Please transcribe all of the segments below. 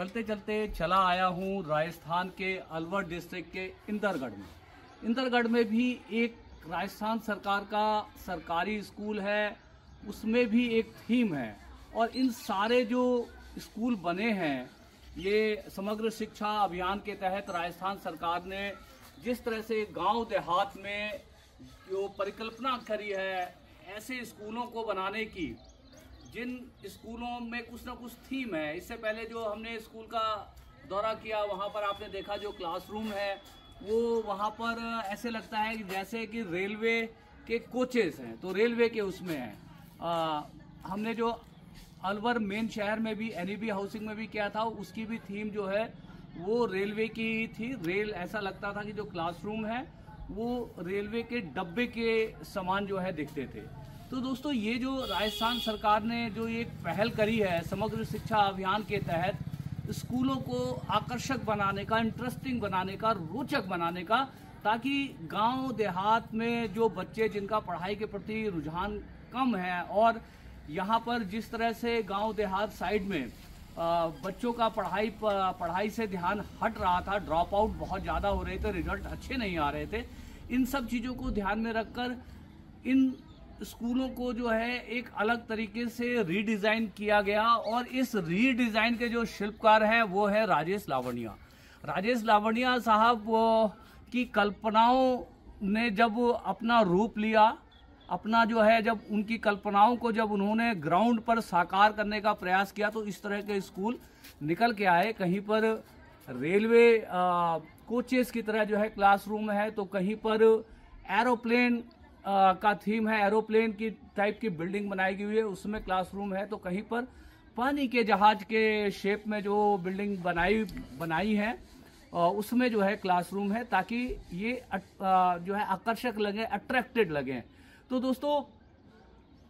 चलते चलते चला आया हूँ राजस्थान के अलवर डिस्ट्रिक्ट के इंदरगढ़ में। इंदरगढ़ में भी एक राजस्थान सरकार का सरकारी स्कूल है, उसमें भी एक थीम है। और इन सारे जो स्कूल बने हैं, ये समग्र शिक्षा अभियान के तहत राजस्थान सरकार ने जिस तरह से गांव देहात में जो परिकल्पना करी है ऐसे स्कूलों को बनाने की, जिन स्कूलों में कुछ ना कुछ थीम है। इससे पहले जो हमने स्कूल का दौरा किया, वहाँ पर आपने देखा जो क्लासरूम है वो वहाँ पर ऐसे लगता है कि जैसे कि रेलवे के कोचेस हैं, तो रेलवे के उसमें हैं। हमने जो अलवर मेन शहर में भी NEB हाउसिंग में भी किया था, उसकी भी थीम जो है वो रेलवे की ही थी। रेल ऐसा लगता था कि जो क्लासरूम है वो रेलवे के डब्बे के समान जो है दिखते थे। तो दोस्तों, ये जो राजस्थान सरकार ने जो एक पहल करी है समग्र शिक्षा अभियान के तहत स्कूलों को आकर्षक बनाने का, इंटरेस्टिंग बनाने का, रोचक बनाने का, ताकि गांव देहात में जो बच्चे जिनका पढ़ाई के प्रति रुझान कम है, और यहाँ पर जिस तरह से गांव देहात साइड में बच्चों का पढ़ाई से ध्यान हट रहा था, ड्रॉप आउट बहुत ज़्यादा हो रहे थे, रिजल्ट अच्छे नहीं आ रहे थे, इन सब चीज़ों को ध्यान में रखकर इन स्कूलों को जो है एक अलग तरीके से रीडिज़ाइन किया गया। और इस रीडिज़ाइन के जो शिल्पकार हैं वो है राजेश लावनिया। राजेश लावनिया साहब की कल्पनाओं ने जब अपना रूप लिया, अपना जो है जब उनकी कल्पनाओं को जब उन्होंने ग्राउंड पर साकार करने का प्रयास किया, तो इस तरह के स्कूल निकल के आए। कहीं पर रेलवे कोचेस की तरह जो है क्लासरूम है, तो कहीं पर एरोप्लेन का थीम है, एरोप्लेन की टाइप की बिल्डिंग बनाई गई है, उसमें क्लासरूम है, तो कहीं पर पानी के जहाज के शेप में जो बिल्डिंग बनाई है उसमें जो है क्लासरूम है, ताकि ये जो है आकर्षक लगे, अट्रैक्टेड लगे। तो दोस्तों,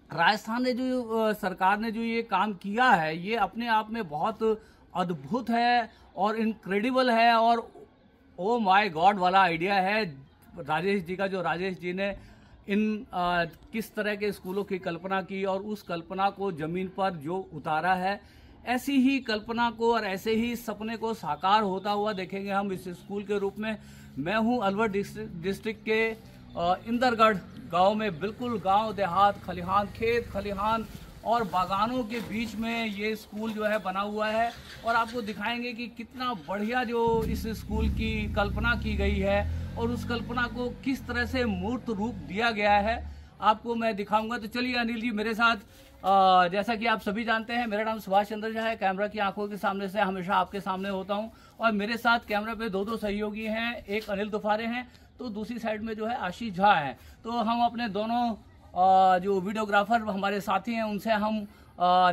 राजस्थान ने जो सरकार ने जो ये काम किया है, ये अपने आप में बहुत अद्भुत है और इनक्रेडिबल है, और ओ माय गॉड वाला आइडिया है राजेश जी का, जो राजेश जी ने इन किस तरह के स्कूलों की कल्पना की और उस कल्पना को जमीन पर जो उतारा है, ऐसी ही कल्पना को और ऐसे ही सपने को साकार होता हुआ देखेंगे हम इस स्कूल के रूप में। मैं हूं अलवर डिस्ट्रिक्ट के इंदरगढ़ गांव में, बिल्कुल गांव देहात, खलिहान, खेत खलिहान और बागानों के बीच में ये स्कूल जो है बना हुआ है। और आपको दिखाएंगे कि कितना बढ़िया जो इस स्कूल की कल्पना की गई है और उस कल्पना को किस तरह से मूर्त रूप दिया गया है, आपको मैं दिखाऊंगा। तो चलिए अनिल जी मेरे साथ। जैसा कि आप सभी जानते हैं, मेरा नाम सुभाष चंद्र झा है। कैमरा की आंखों के सामने से हमेशा आपके सामने होता हूं, और मेरे साथ कैमरा पे दो सहयोगी हैं। एक अनिल दुफारे हैं, तो दूसरी साइड में जो है आशीष झा है। तो हम अपने दोनों जो वीडियोग्राफर हमारे साथी हैं उनसे हम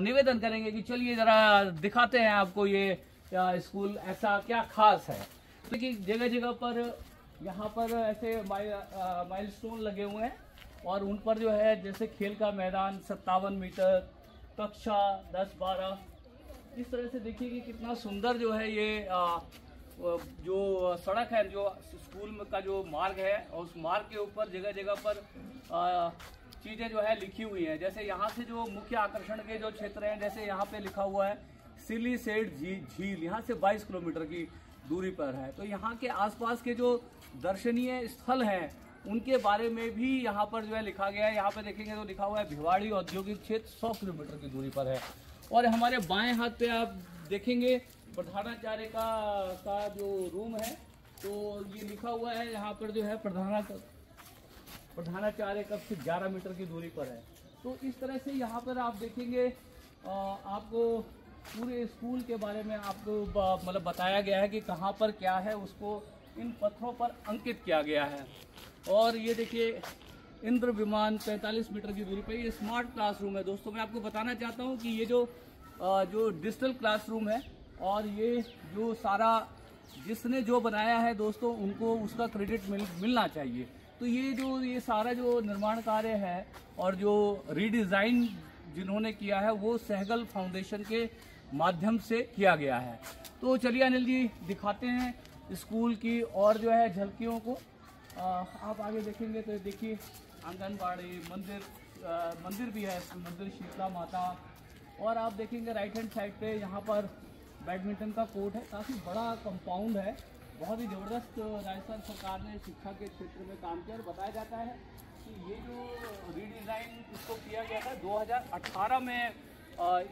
निवेदन करेंगे कि चलिए जरा दिखाते हैं आपको ये स्कूल ऐसा क्या खास है। देखिए जगह जगह पर यहाँ पर ऐसे माइलस्टोन लगे हुए हैं, और उन पर जो है जैसे खेल का मैदान 57 मीटर, कक्षा 10-12, इस तरह से देखिए कि कितना सुंदर जो है ये जो सड़क है, जो स्कूल का जो मार्ग है, और उस मार्ग के ऊपर जगह जगह पर चीज़ें जो है लिखी हुई हैं। जैसे यहाँ से जो मुख्य आकर्षण के जो क्षेत्र हैं, जैसे यहाँ पे लिखा हुआ है सिलीसेड झील, यहाँ से 22 किलोमीटर की दूरी पर है। तो यहाँ के आसपास के जो दर्शनीय स्थल हैं उनके बारे में भी यहाँ पर जो है लिखा गया है। यहाँ पे देखेंगे तो लिखा हुआ है भिवाड़ी औद्योगिक क्षेत्र 100 किलोमीटर की दूरी पर है। और हमारे बाएं हाथ पे आप देखेंगे प्रधानाचार्य का जो रूम है, तो ये लिखा हुआ है यहाँ पर जो है प्रधानाचार्य कक्ष 11 मीटर की दूरी पर है। तो इस तरह से यहाँ पर आप देखेंगे आपको पूरे स्कूल के बारे में आपको मतलब बताया गया है कि कहाँ पर क्या है, उसको इन पत्थरों पर अंकित किया गया है। और ये देखिए इंद्र विमान 45 मीटर की दूरी पर, ये स्मार्ट क्लासरूम है। दोस्तों मैं आपको बताना चाहता हूँ कि ये जो डिजिटल क्लासरूम है, और ये जो सारा जिसने जो बनाया है दोस्तों, उनको उसका क्रेडिट मिलना चाहिए। तो ये सारा जो निर्माण कार्य है और जो रीडिज़ाइन जिन्होंने किया है वो सहगल फाउंडेशन के माध्यम से किया गया है। तो चलिए अनिल जी दिखाते हैं स्कूल की और जो है झलकियों को। आप आगे देखेंगे तो देखिए आंगनबाड़ी, मंदिर भी है, मंदिर शीतला माता। और आप देखेंगे राइट हैंड साइड पे यहाँ पर बैडमिंटन का कोर्ट है, काफ़ी बड़ा कंपाउंड है। बहुत ही ज़बरदस्त राजस्थान सरकार ने शिक्षा के क्षेत्र में काम किया और बताया जाता है कि ये जो रीडिज़ाइन इसको किया गया था 2018 में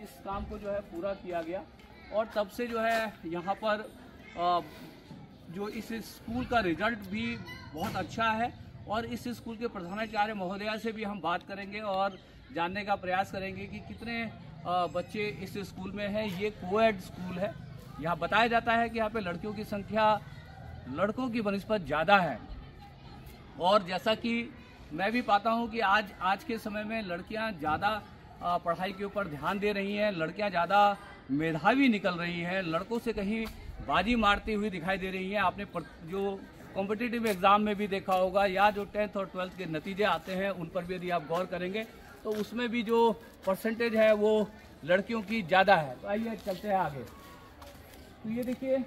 इस काम को जो है पूरा किया गया और तब से जो है यहाँ पर जो इस स्कूल का रिजल्ट भी बहुत अच्छा है और इस स्कूल के प्रधानाचार्य महोदया से भी हम बात करेंगे और जानने का प्रयास करेंगे कि कितने बच्चे इस स्कूल में हैं। ये कोएड स्कूल है। यहाँ बताया जाता है कि यहाँ पे लड़कियों की संख्या लड़कों की बनिस्बत ज़्यादा है और जैसा कि मैं भी पाता हूँ कि आज के समय में लड़कियाँ ज़्यादा पढ़ाई के ऊपर ध्यान दे रही हैं, लड़कियाँ ज़्यादा मेधावी निकल रही हैं, लड़कों से कहीं बाजी मारती हुई दिखाई दे रही हैं। आपने जो कॉम्पिटिटिव एग्ज़ाम में भी देखा होगा या जो 10th और 12th के नतीजे आते हैं उन पर भी यदि आप गौर करेंगे तो उसमें भी जो परसेंटेज है वो लड़कियों की ज़्यादा है। तो आइए चलते हैं आगे। तो ये देखिए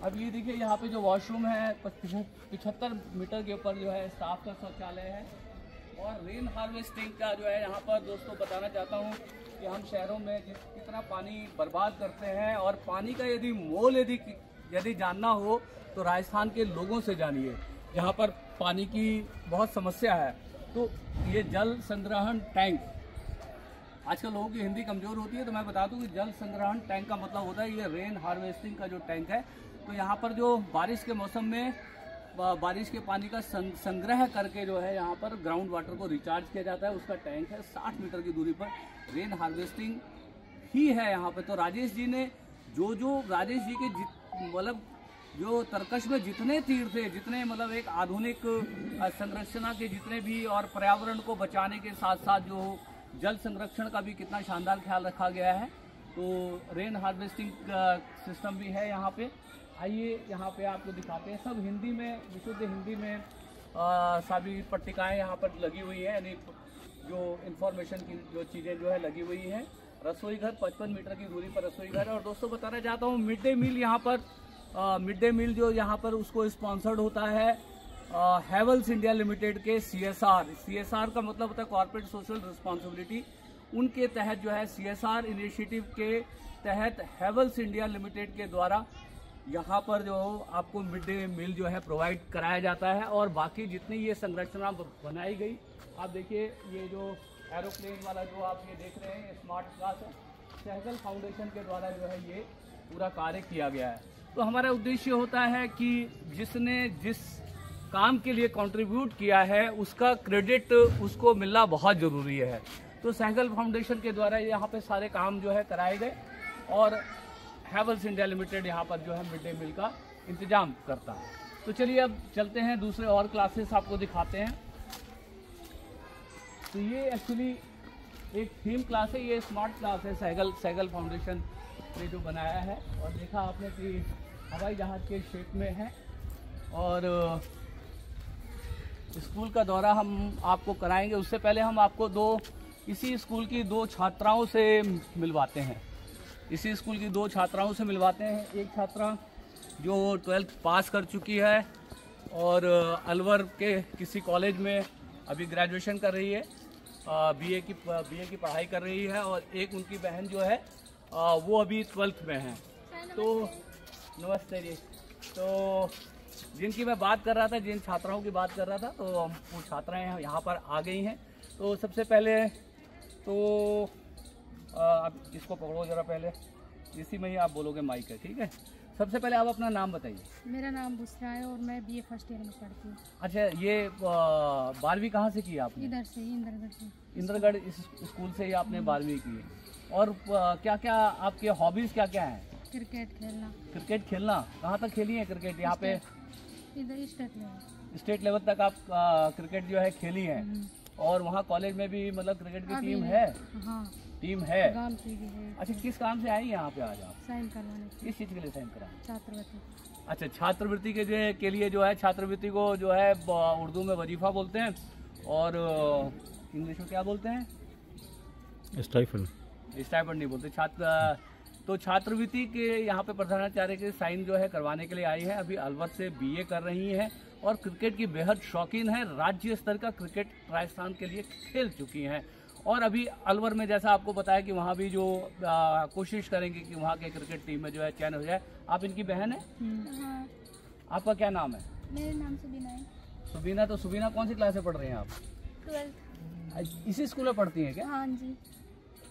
अब ये देखिए यहाँ पे जो वॉशरूम है 75 मीटर के ऊपर जो है स्टाफ का शौचालय है और रेन हार्वेस्टिंग का जो है यहाँ पर दोस्तों बताना चाहता हूँ कि हम शहरों में कितना पानी बर्बाद करते हैं और पानी का यदि मोल यदि जानना हो तो राजस्थान के लोगों से जानिए। यहाँ पर पानी की बहुत समस्या है। तो ये जल संग्रहण टैंक, आजकल लोगों की हिंदी कमज़ोर होती है तो मैं बता दूं कि जल संग्रहण टैंक का मतलब होता है ये रेन हार्वेस्टिंग का जो टैंक है। तो यहाँ पर जो बारिश के मौसम में बारिश के पानी का संग्रह करके जो है यहाँ पर ग्राउंड वाटर को रिचार्ज किया जाता है। उसका टैंक है 60 मीटर की दूरी पर, रेन हार्वेस्टिंग ही है यहाँ पे। तो राजेश जी ने जो राजेश जी के मतलब जो तर्कश में जितने तीर थे, जितने मतलब एक आधुनिक संरचना के जितने भी और पर्यावरण को बचाने के साथ साथ जो जल संरक्षण का भी कितना शानदार ख्याल रखा गया है। तो रेन हार्वेस्टिंग सिस्टम भी है यहाँ पे। आइए यहाँ पे आपको दिखाते हैं। सब हिंदी में, विशुद्ध हिंदी में सभी पट्टिकाएँ यहाँ पर लगी हुई हैं, यानी जो इन्फॉर्मेशन की जो चीज़ें जो है लगी हुई हैं। रसोई घर 55 मीटर की दूरी पर रसोई घर है। और दोस्तों बताना चाहता हूँ मिड डे मील यहाँ पर मिड डे मील जो यहाँ पर उसको स्पॉन्सर्ड होता है हैवेल्स इंडिया लिमिटेड के CSR का मतलब होता है कॉर्पोरेट सोशल रिस्पॉन्सिबिलिटी। उनके तहत जो है CSR इनिशिएटिव के तहत हैवेल्स इंडिया लिमिटेड के द्वारा यहाँ पर जो आपको मिड डे मील जो है प्रोवाइड कराया जाता है। और बाकी जितनी ये संरचना बनाई गई, आप देखिए ये जो एरोप्लेन वाला जो आप ये देख रहे हैं स्मार्ट क्लास है, सहगल फाउंडेशन के द्वारा जो है ये पूरा कार्य किया गया है। तो हमारा उद्देश्य होता है कि जिसने जिस काम के लिए कंट्रीब्यूट किया है उसका क्रेडिट उसको मिलना बहुत ज़रूरी है। तो सहगल फाउंडेशन के द्वारा यहाँ पे सारे काम जो है कराए गए और हैवेल्स इंडिया लिमिटेड यहाँ पर जो है मिड डे मील का इंतजाम करता है। तो चलिए अब चलते हैं दूसरे और क्लासेस आपको दिखाते हैं। तो ये एक्चुअली एक थीम क्लास है, ये स्मार्ट क्लास है सहगल फाउंडेशन ने जो बनाया है। और देखा आपने कि हवाई जहाज़ के शेप में है। और स्कूल का दौरा हम आपको कराएंगे। उससे पहले हम आपको इसी स्कूल की 2 छात्राओं से मिलवाते हैं। इसी स्कूल की 2 छात्राओं से मिलवाते हैं। एक छात्रा जो 12th पास कर चुकी है और अलवर के किसी कॉलेज में अभी ग्रेजुएशन कर रही है, बीए की पढ़ाई कर रही है। और एक उनकी बहन जो है वो अभी 12th में है। तो नमस्ते जी। तो जिनकी मैं बात कर रहा था, जिन छात्राओं की बात कर रहा था, तो वो छात्राएं यहाँ पर आ गई हैं। तो सबसे पहले तो आप इसको पकड़ो जरा, पहले इसी में ही आप बोलोगे, माइक है, ठीक है। सबसे पहले आप अपना नाम बताइए। मेरा नाम बुशरा है और मैं BA फर्स्ट ईयर में पढ़ती हूँ। अच्छा, ये 12वीं कहाँ से की आपने? इधर से, इंद्रगढ़ से। इंद्रगढ़ इस स्कूल से ही आपने 12वीं की है। और क्या क्या आपके हॉबीज क्या क्या हैं? क्रिकेट खेलना। क्रिकेट खेलना, कहाँ तक खेली है क्रिकेट? यहाँ पे इधर स्टेट लेवल तक आप क्रिकेट जो है खेली हैं। और वहाँ कॉलेज में भी मतलब क्रिकेट की टीम है? हाँ, टीम है। गांव की भी है। अच्छा, किस काम से आई यहाँ पे आज आप? साइन करवाने। किस चीज़ के लिए साइन करा? छात्रवृत्ति। अच्छा, छात्रवृत्ति के लिए जो है, छात्रवृत्ति को जो है उर्दू में वजीफा बोलते हैं और इंग्लिश में क्या बोलते हैं? स्टाइपेंड नहीं बोलते। तो छात्रवृत्ति के यहाँ पे प्रधानाचार्य के साइन जो है करवाने के लिए आई है। अभी अलवर से BA कर रही हैं और क्रिकेट की बेहद शौकीन है। राज्य स्तर का क्रिकेट राजस्थान के लिए खेल चुकी हैं और अभी अलवर में जैसा आपको बताया कि वहाँ भी जो कोशिश करेंगे कि वहाँ के क्रिकेट टीम में जो है चयन हो जाए। आप इनकी बहन है? हाँ। आपका क्या नाम है? मेरा नाम सुबीना है। सुबीना। तो सुबीना कौन सी क्लास में पढ़ रही हैं आप? 12th। इसी स्कूल में पढ़ती हैं क्या? हाँ जी।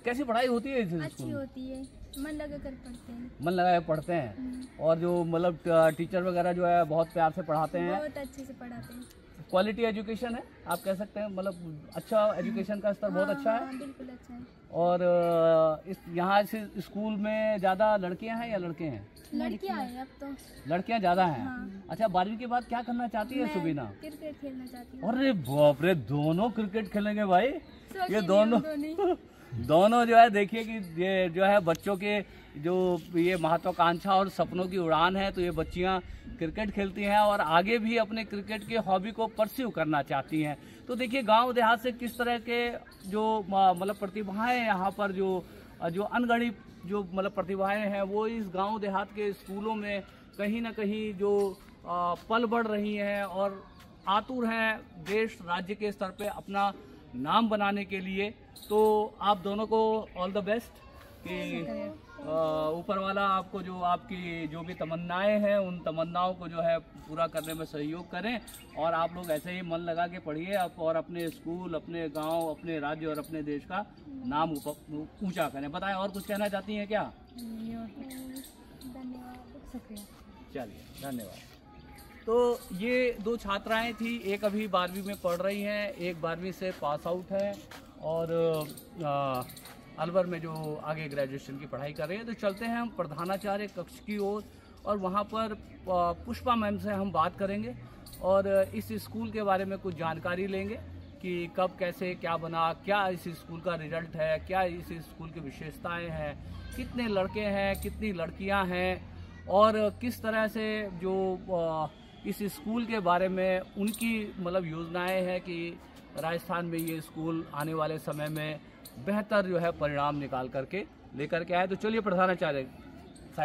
कैसी पढ़ाई होती है इस स्कूल अच्छी में? होती है, मन लगा कर पढ़ते हैं। मन लगाए पढ़ते हैं और जो मतलब टीचर वगैरह जो है बहुत प्यार से पढ़ाते हैं। बहुत अच्छे से पढ़ाते हैं। क्वालिटी एजुकेशन है आप कह सकते हैं, मतलब अच्छा एजुकेशन का स्तर बहुत अच्छा है। हाँ, बिल्कुल अच्छा है। और इस यहाँ से स्कूल में ज़्यादा लड़कियां हैं या लड़के हैं? लड़कियां हैं अब तो। लड़कियां ज़्यादा हैं। हाँ। अच्छा, 12वीं के बाद क्या करना चाहती है मैं सुबीना? क्रिकेट खेलना चाहती हूँ। अरे बाप रे, दोनों क्रिकेट खेलेंगे भाई। शौकीन ये है दोनों हम दोनों। दोनों जो है देखिए कि ये जो है बच्चों के जो ये महत्वाकांक्षा और सपनों की उड़ान है, तो ये बच्चियां क्रिकेट खेलती हैं और आगे भी अपने क्रिकेट के हॉबी को परस्यू करना चाहती हैं। तो देखिए गांव देहात से किस तरह के जो मतलब प्रतिभाएं यहाँ पर जो अनगढ़ी जो मतलब प्रतिभाएं हैं वो इस गांव देहात के स्कूलों में कहीं ना कहीं जो पल बढ़ रही हैं और आतुर हैं देश राज्य के स्तर पे अपना नाम बनाने के लिए। तो आप दोनों को ऑल द बेस्ट कि ऊपर वाला आपको जो आपकी जो भी तमन्नाएं हैं उन तमन्नाओं को जो है पूरा करने में सहयोग करें और आप लोग ऐसे ही मन लगा के पढ़िए आप और अपने स्कूल, अपने गांव, अपने राज्य और अपने देश का नाम ऊंचा करें। बताएं, और कुछ कहना चाहती हैं क्या? धन्यवाद। शुक्रिया। चलिए, धन्यवाद। तो ये दो छात्राएं थी, एक अभी 12वीं में पढ़ रही हैं, एक 12वीं से पास आउट है और अलवर में जो आगे ग्रेजुएशन की पढ़ाई कर रहे हैं। तो चलते हैं हम प्रधानाचार्य कक्ष की ओर और वहाँ पर पुष्पा मैम से हम बात करेंगे और इस स्कूल के बारे में कुछ जानकारी लेंगे कि कब कैसे क्या बना, क्या इस स्कूल का रिजल्ट है, क्या इस स्कूल की विशेषताएं हैं, कितने लड़के हैं, कितनी लड़कियां हैं और किस तरह से जो इस स्कूल के बारे में उनकी मतलब योजनाएं हैं कि राजस्थान में ये स्कूल आने वाले समय में बेहतर जो है परिणाम निकाल करके लेकर के आए। तो चलिए प्रधानाचार्य